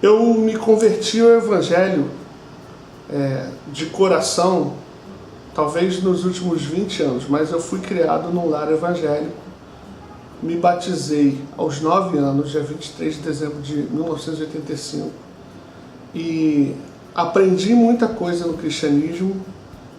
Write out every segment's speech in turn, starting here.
Eu me converti ao Evangelho de coração, talvez nos últimos 20 anos, mas eu fui criado num lar evangélico. Me batizei aos 9 anos, dia 23 de dezembro de 1985, e aprendi muita coisa no cristianismo,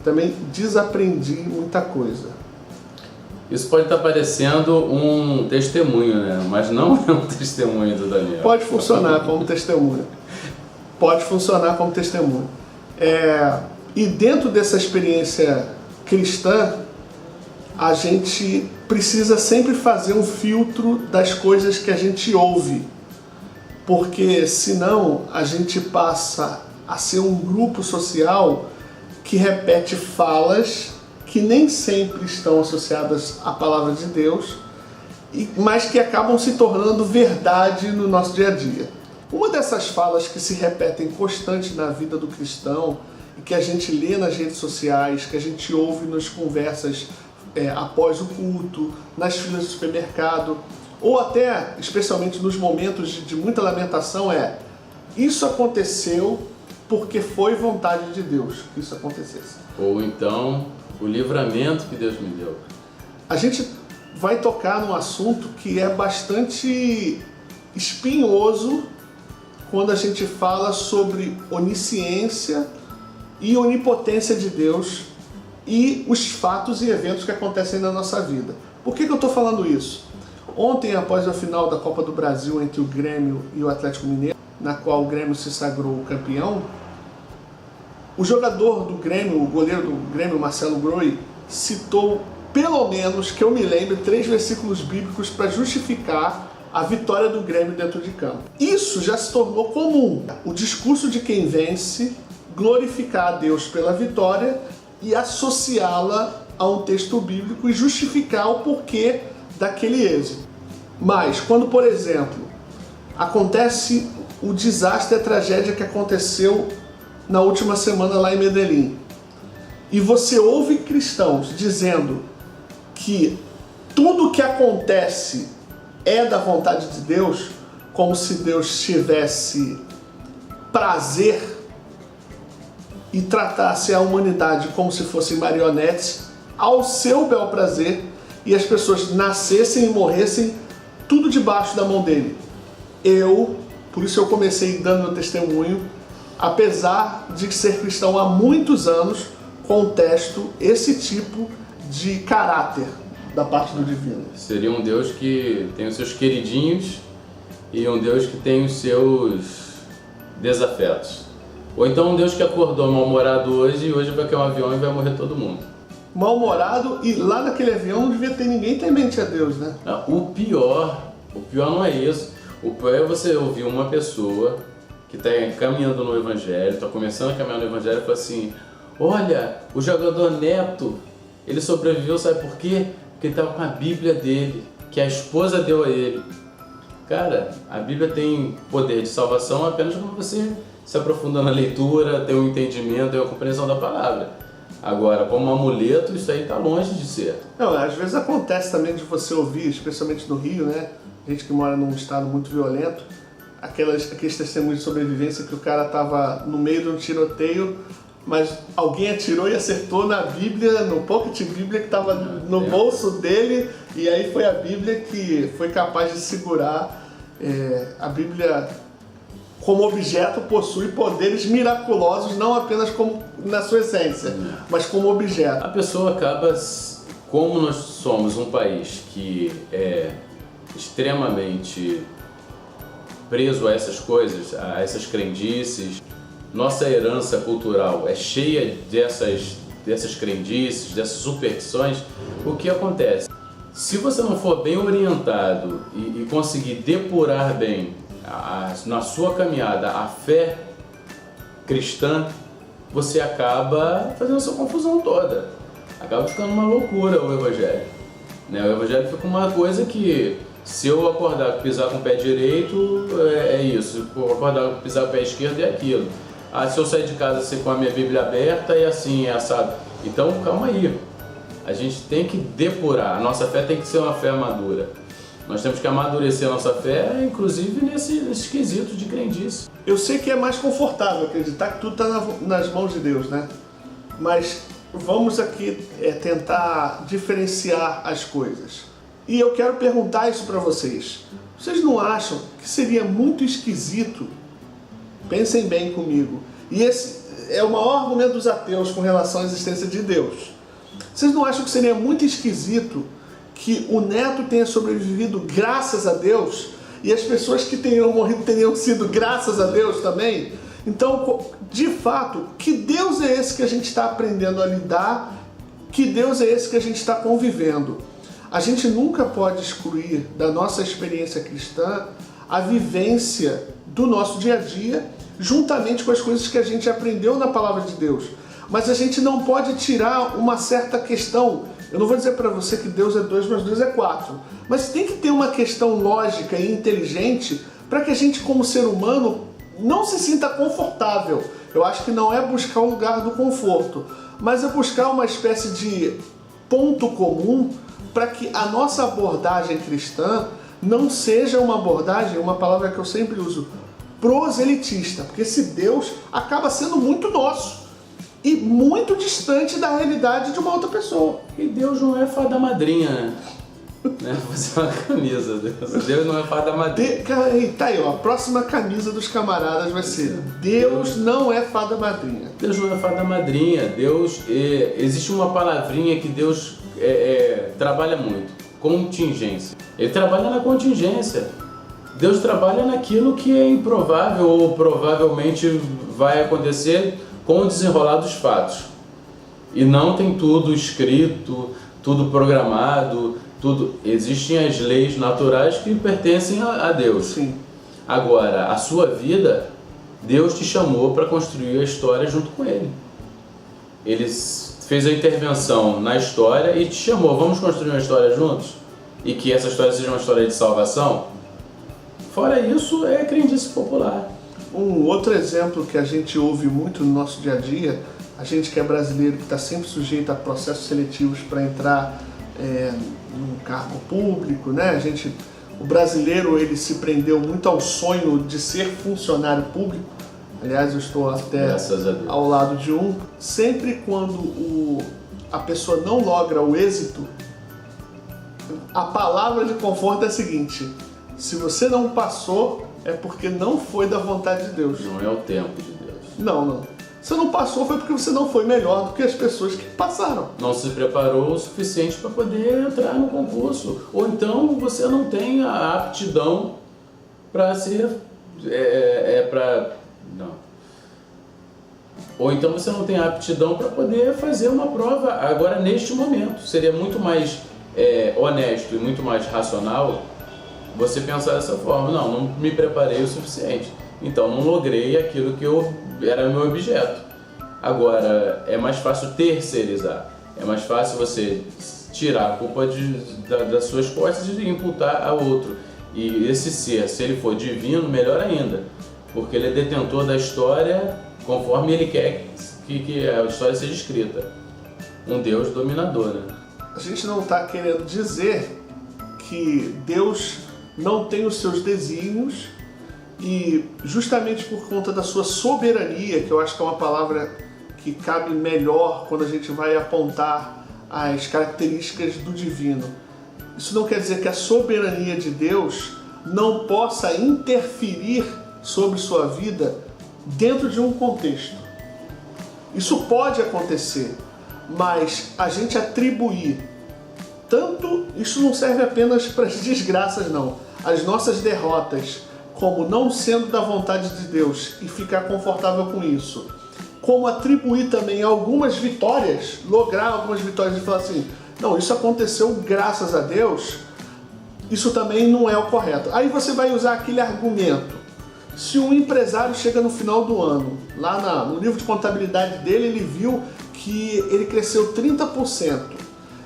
também desaprendi muita coisa. Isso pode estar parecendo um testemunho, né? Mas não é um testemunho do Daniel. Pode funcionar como testemunho. Pode funcionar como testemunho. E dentro dessa experiência cristã, a gente precisa sempre fazer um filtro das coisas que a gente ouve. Porque senão a gente passa a ser um grupo social que repete falas que nem sempre estão associadas à palavra de Deus, mas que acabam se tornando verdade no nosso dia a dia. Uma dessas falas que se repetem constante na vida do cristão, e que a gente lê nas redes sociais, que a gente ouve nas conversas após o culto, nas filas do supermercado, ou até, especialmente nos momentos de muita lamentação, isso aconteceu porque foi vontade de Deus que isso acontecesse. Ou então, o livramento que Deus me deu. A gente vai tocar num assunto que é bastante espinhoso quando a gente fala sobre onisciência e onipotência de Deus e os fatos e eventos que acontecem na nossa vida. Por que eu estou falando isso? Ontem, após a final da Copa do Brasil entre o Grêmio e o Atlético Mineiro, na qual o Grêmio se sagrou campeão, o jogador do Grêmio, o goleiro do Grêmio, Marcelo Groi, citou, pelo menos que eu me lembre, 3 versículos bíblicos para justificar a vitória do Grêmio dentro de campo. Isso já se tornou comum. O discurso de quem vence, glorificar a Deus pela vitória e associá-la a um texto bíblico e justificar o porquê daquele êxito. Mas quando, por exemplo, acontece o desastre, a tragédia que aconteceu na última semana lá em Medellín, e você ouve cristãos dizendo que tudo que acontece é da vontade de Deus, como se Deus tivesse prazer e tratasse a humanidade como se fossem marionetes ao seu bel prazer, e as pessoas nascessem e morressem tudo debaixo da mão dele. Por isso eu comecei dando meu testemunho, apesar de ser cristão há muitos anos, contesto esse tipo de caráter da parte do divino. Seria um Deus que tem os seus queridinhos e um Deus que tem os seus desafetos. Ou então um Deus que acordou mal-humorado hoje e hoje vai cair um avião e vai morrer todo mundo. Mal-humorado, e lá naquele avião não devia ter ninguém temente a Deus, né? Não, o pior não é isso. O pior é você ouvir uma pessoa que está caminhando no Evangelho, está começando a caminhar no Evangelho e fala assim: olha, o jogador Neto, ele sobreviveu, sabe por quê? Porque ele estava com a Bíblia dele, que a esposa deu a ele. Cara, a Bíblia tem poder de salvação apenas quando você se aprofunda na leitura, tem um entendimento, tem uma compreensão da palavra. Agora, como amuleto, isso aí está longe de ser. Não, às vezes acontece também de você ouvir, especialmente no Rio, né? Gente que mora num estado muito violento, aqueles testemunhos de sobrevivência que o cara estava no meio de um tiroteio, mas alguém atirou e acertou na Bíblia, no pocket Bíblia que estava no bolso dele, e aí foi a Bíblia que foi capaz de segurar. A Bíblia, como objeto, possui poderes miraculosos, não apenas como na sua essência, mas como objeto. A pessoa acaba, como nós somos um país que é extremamente preso a essas coisas, a essas crendices, nossa herança cultural é cheia dessas crendices, dessas superstições. O que acontece? Se você não for bem orientado e conseguir depurar bem na sua caminhada a fé cristã, você acaba fazendo essa confusão toda. Acaba ficando uma loucura o Evangelho. O Evangelho fica uma coisa que, se eu acordar e pisar com o pé direito, é isso. Se eu acordar e pisar com o pé esquerdo, é aquilo. Se eu sair de casa assim, com a minha Bíblia aberta, é assim, é assado. Então, calma aí. A gente tem que depurar. A nossa fé tem que ser uma fé madura. Nós temos que amadurecer a nossa fé, inclusive nesse quesito de crendice. Eu sei que é mais confortável acreditar que tudo está nas mãos de Deus, né? Mas vamos aqui tentar diferenciar as coisas. E eu quero perguntar isso para vocês. Vocês não acham que seria muito esquisito? Pensem bem comigo. E esse é o maior argumento dos ateus com relação à existência de Deus. Vocês não acham que seria muito esquisito que o neto tenha sobrevivido graças a Deus e as pessoas que tenham morrido teriam sido graças a Deus também? Então, de fato, que Deus é esse que a gente está aprendendo a lidar? Que Deus é esse que a gente está convivendo? A gente nunca pode excluir da nossa experiência cristã a vivência do nosso dia a dia, juntamente com as coisas que a gente aprendeu na palavra de Deus. Mas a gente não pode tirar uma certa questão. Eu não vou dizer para você que Deus é 2 mais 2 é 4, mas tem que ter uma questão lógica e inteligente para que a gente, como ser humano, não se sinta confortável. Eu acho que não é buscar o lugar do conforto, mas é buscar uma espécie de ponto comum para que a nossa abordagem cristã não seja uma abordagem, uma palavra que eu sempre uso, proselitista, porque esse Deus acaba sendo muito nosso e muito distante da realidade de uma outra pessoa. E Deus não é fada madrinha, né? Vou fazer uma camisa. Deus não é fada madrinha. Tá aí, ó. A próxima camisa dos camaradas vai ser Deus não é fada madrinha. Deus não é fada madrinha. Deus existe uma palavrinha que Deus trabalha muito: contingência. Ele trabalha na contingência. Deus trabalha naquilo que é improvável ou provavelmente vai acontecer com o desenrolar dos fatos. E não tem tudo escrito, tudo programado, tudo. Existem as leis naturais que pertencem a Deus. Sim. Agora, a sua vida, Deus te chamou para construir a história junto com Ele. Ele fez a intervenção na história e te chamou: vamos construir uma história juntos? E que essa história seja uma história de salvação? Fora isso, é crendice popular. Um outro exemplo que a gente ouve muito no nosso dia a dia, a gente que é brasileiro, que está sempre sujeito a processos seletivos para entrar num cargo público, né? O brasileiro, ele se prendeu muito ao sonho de ser funcionário público. Aliás, eu estou até ao lado de um. Sempre quando a pessoa não logra o êxito, a palavra de conforto é a seguinte: se você não passou, é porque não foi da vontade de Deus. Não é o tempo de Deus. Não. Você não passou foi porque você não foi melhor do que as pessoas que passaram. Não se preparou o suficiente para poder entrar no concurso. Ou então você não tem a aptidão para ser... Não. Ou então você não tem a aptidão para poder fazer uma prova agora neste momento. Seria muito mais honesto e muito mais racional você pensar dessa forma: não me preparei o suficiente, então não logrei aquilo que era meu objeto. Agora, é mais fácil terceirizar, é mais fácil você tirar a culpa das suas costas e imputar a outro. E esse ser, se ele for divino, melhor ainda, porque ele é detentor da história conforme ele quer que a história seja escrita. Um Deus dominador, né? A gente não está querendo dizer que Deus não tem os seus desígnios e justamente por conta da sua soberania, que eu acho que é uma palavra que cabe melhor quando a gente vai apontar as características do divino. Isso não quer dizer que a soberania de Deus não possa interferir sobre sua vida dentro de um contexto. Isso pode acontecer, mas a gente atribuir tanto, isso não serve apenas para as desgraças não, as nossas derrotas como não sendo da vontade de Deus e ficar confortável com isso, como atribuir também algumas vitórias, lograr algumas vitórias e falar assim: não, isso aconteceu graças a Deus, isso também não é o correto. Aí você vai usar aquele argumento: se um empresário chega no final do ano, lá no livro de contabilidade dele, ele viu que ele cresceu 30%,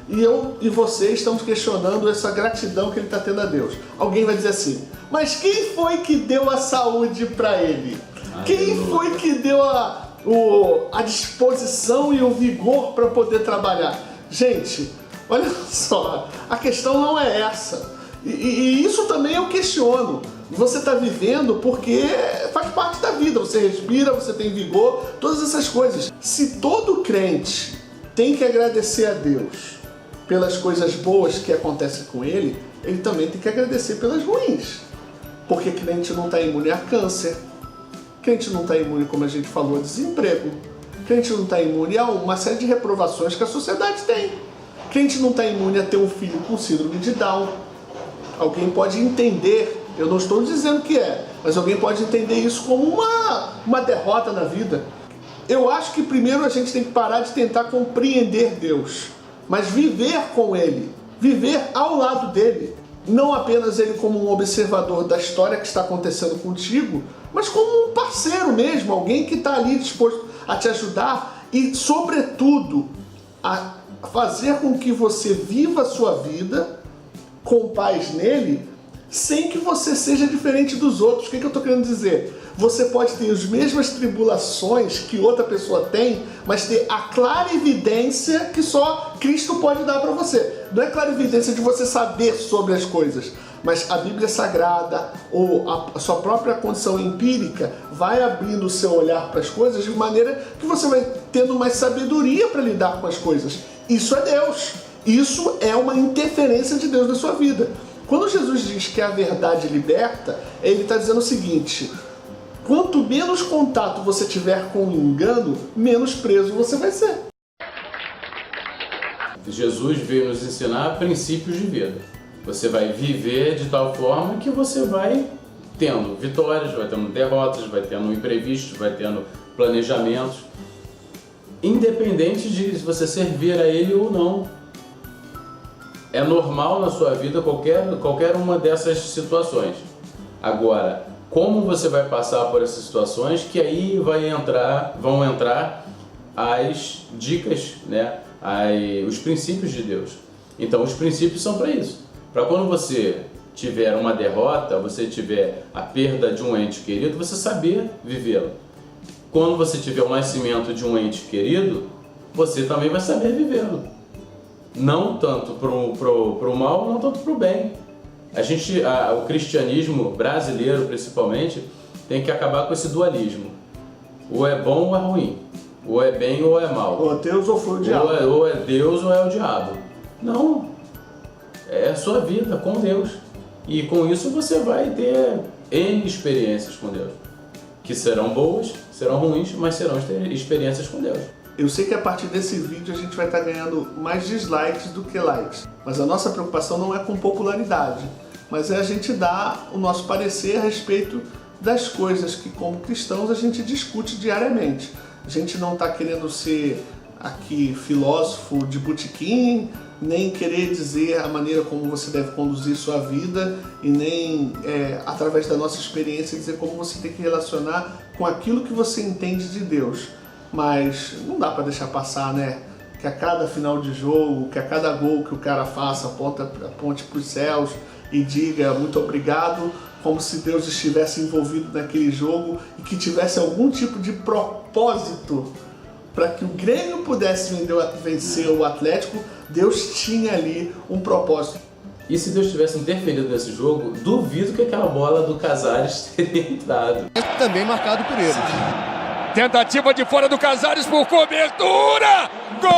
e eu e você estamos questionando essa gratidão que ele está tendo a Deus. Alguém vai dizer assim: mas quem foi que deu a saúde para ele? Quem foi que deu a disposição e o vigor para poder trabalhar? Gente, olha só, a questão não é essa. E isso também eu questiono. Você está vivendo porque faz parte da vida, você respira, você tem vigor, todas essas coisas. Se todo crente tem que agradecer a Deus pelas coisas boas que acontecem com ele também tem que agradecer pelas ruins. Porque crente não está imune a câncer, crente não está imune, como a gente falou, a desemprego, crente não está imune a uma série de reprovações que a sociedade tem. Crente não está imune a ter um filho com síndrome de Down. Alguém pode entender, eu não estou dizendo que mas alguém pode entender isso como uma derrota na vida. Eu acho que primeiro a gente tem que parar de tentar compreender Deus, mas viver com Ele, viver ao lado dele. Não apenas ele como um observador da história que está acontecendo contigo, mas como um parceiro mesmo, alguém que está ali disposto a te ajudar e, sobretudo, a fazer com que você viva a sua vida com paz nele, sem que você seja diferente dos outros. O que eu estou querendo dizer? Você pode ter as mesmas tribulações que outra pessoa tem, mas ter a clarividência que só Cristo pode dar para você. Não é clarividência de você saber sobre as coisas, mas a Bíblia Sagrada ou a sua própria condição empírica vai abrindo o seu olhar para as coisas de maneira que você vai tendo mais sabedoria para lidar com as coisas. Isso é Deus. Isso é uma interferência de Deus na sua vida. Quando Jesus diz que a verdade liberta, ele está dizendo o seguinte: quanto menos contato você tiver com o engano, menos preso você vai ser. Jesus veio nos ensinar princípios de vida. Você vai viver de tal forma que você vai tendo vitórias, vai tendo derrotas, vai tendo imprevistos, vai tendo planejamentos, independente de você servir a Ele ou não. É normal na sua vida qualquer uma dessas situações. Agora, como você vai passar por essas situações, que aí vão entrar as dicas, né? Os princípios de Deus. Então, os princípios são para isso. Para quando você tiver uma derrota, você tiver a perda de um ente querido, você saber vivê-la. Quando você tiver o nascimento de um ente querido, você também vai saber vivê-lo. Não tanto pro mal, não tanto pro bem. O cristianismo brasileiro, principalmente, tem que acabar com esse dualismo. Ou é bom ou é ruim. Ou é bem ou é mal. Ou é Deus ou foi o diabo. Ou é Deus ou é o diabo. Não. É a sua vida com Deus. E com isso você vai ter N experiências com Deus. Que serão boas, serão ruins, mas serão experiências com Deus. Eu sei que a partir desse vídeo a gente vai estar ganhando mais dislikes do que likes. Mas a nossa preocupação não é com popularidade, mas é a gente dar o nosso parecer a respeito das coisas que, como cristãos, a gente discute diariamente. A gente não está querendo ser aqui filósofo de botequim, nem querer dizer a maneira como você deve conduzir sua vida e nem, através da nossa experiência, dizer como você tem que relacionar com aquilo que você entende de Deus. Mas não dá para deixar passar, né? Que a cada final de jogo, que a cada gol que o cara faça, aponte para os céus e diga muito obrigado, como se Deus estivesse envolvido naquele jogo e que tivesse algum tipo de propósito para que o Grêmio pudesse vencer o Atlético. Deus tinha ali um propósito. E se Deus tivesse interferido nesse jogo, duvido que aquela bola do Casares teria entrado. Também marcado por ele. Tentativa de fora do Casares por cobertura! Gol!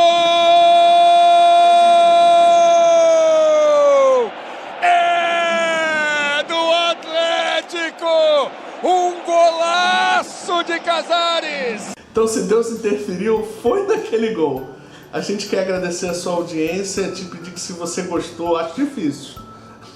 É do Atlético! Um golaço de Casares! Então, se Deus interferiu, foi naquele gol. A gente quer agradecer a sua audiência, te pedir que, se você gostou, acho difícil,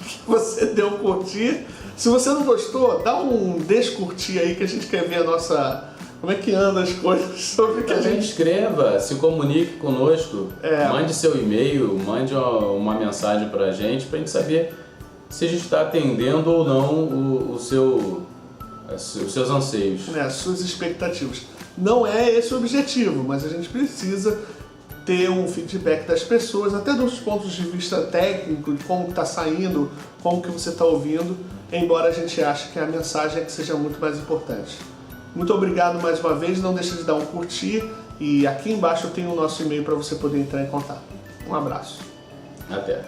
que você dê um curtir. Se você não gostou, dá um descurtir aí, que a gente quer ver a nossa... Como é que anda as coisas sobre que a gente... Escreva, se comunique conosco, mande seu e-mail, mande uma mensagem pra gente saber se a gente está atendendo ou não os seus anseios. As suas expectativas. Não é esse o objetivo, mas a gente precisa ter um feedback das pessoas, até dos pontos de vista técnico, de como está saindo, como que você está ouvindo, embora a gente ache que a mensagem é que seja muito mais importante. Muito obrigado mais uma vez, não deixe de dar um curtir e aqui embaixo eu tenho o nosso e-mail para você poder entrar em contato. Um abraço. Até.